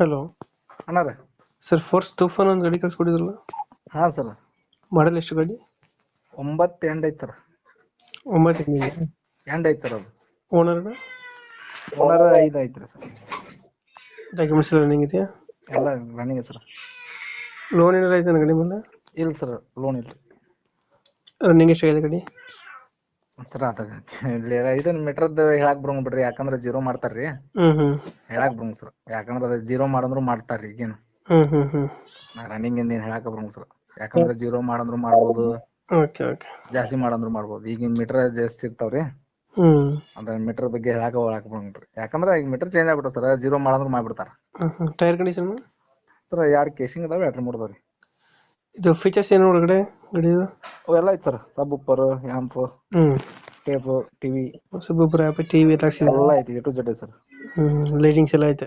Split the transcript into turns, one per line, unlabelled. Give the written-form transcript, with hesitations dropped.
Hello
ಅಣ್ಣ ರೀ.
Sir, force Toofan ಒಂದು ಗಾಡಿ ಕಳ್ಸ್ಕೊಟ್ಟಿದ್ರಲ್ಲ,
ಹಾಂ ಸರ್.
ಮಾಡಲ್ ಎಷ್ಟು ಗಾಡಿ?
9 ಎಂಡ್ ಐತೆ ಸರ್.
9
ಎಂಡ್ ಐತೆ ಸರ್. ಅದು
ಓನರ್
ಓನರ್ 5 ಐತ್ರಿ ಸರ್.
ಡಾಕ್ಯುಮೆಂಟ್ಸ್ ಎಲ್ಲ ರನ್ನಿಂಗ್ ಇದೆಯಾ?
ಎಲ್ಲ ರನ್ನಿಂಗ್ ಸರ್.
ಲೋನ್ ಏನಾರ ಆಯ್ತಾನ ಗಾಡಿ ಮೇಲೆ?
ಇಲ್ಲ ಸರ್, ಲೋನ್ ಇಲ್ಲ
ರನ್ನಿಂಗ್ ಎಷ್ಟಾಗಿದೆ ಗಾಡಿ?
ಸರ್. ಅದಾಗ ಇದನ್ನ ಮೀಟ್ರದ್ದು ಹೇಳಕ್ ಬರೋಂಗ್ ಬಿಡ್ರಿ, ಯಾಕಂದ್ರೆ ಜೀರೋ ಮಾಡ್ತಾರ್ರಿ.
ಹ್ಮ್
ಹೇಳಕ್ ಬರೋಂಗ್ ಸರ್, ಯಾಕಂದ್ರೆ ಅದು ಜೀರೋ ಮಾಡಂದ್ರು ಮಾಡ್ತಾರ್ರಿ ಈಗೇನು.
ಹ್ಮ್
ರನ್ನಿಂಗ್ ಏನ್ ಹೇಳಕ್ ಬರೋಂಗ್ ಸರ್, ಯಾಕಂದ್ರೆ ಜೀರೋ ಮಾಡಂದ್ರು ಮಾಡ್ಬೋದು,
ಓಕೆ
ಜಾಸ್ತಿ ಮಾಡಂದ್ರು ಮಾಡ್ಬೋದು. ಈಗಿನ ಮೀಟರ್ ಜಾಸ್ತಿ ಇರ್ತಾವ್ರಿ.
ಹ್ಮ್
ಅದ ಮೀಟರ್ ಬಗ್ಗೆ ಹೇಳಕ್ ಬರೋಂಗ್ರಿ, ಯಾಕಂದ್ರೆ ಈಗ ಮೀಟರ್ ಚೇಂಜ್ ಆಗ್ಬಿಟ್ಟು ಸರ್, ಜೀರೋ ಮಾಡಂದ್ರು ಮಾಡ್ಬಿಡ್ತಾರ
ಟೈರ್ ಕಂಡೀಷನ್
ಸರ್. 2 ಕೇಸಿಂಗ್ ಅದಾವೆ, 2 ಮೂಡ್ದಾವ್ರಿ.
ಇದು ಫೀಚರ್ಸ್ ಏನು ಒಳಗಡೆ ಗಾಡಿದು?
ಅವೆಲ್ಲ ಐತೆ sir. Subwoofer, amp, tape, TV
super TV ಎಲ್ಲ
ಎಲ್ಲ ಐತಿ. A to Z sir.
Lightings ಎಲ್ಲ ಐತೆ.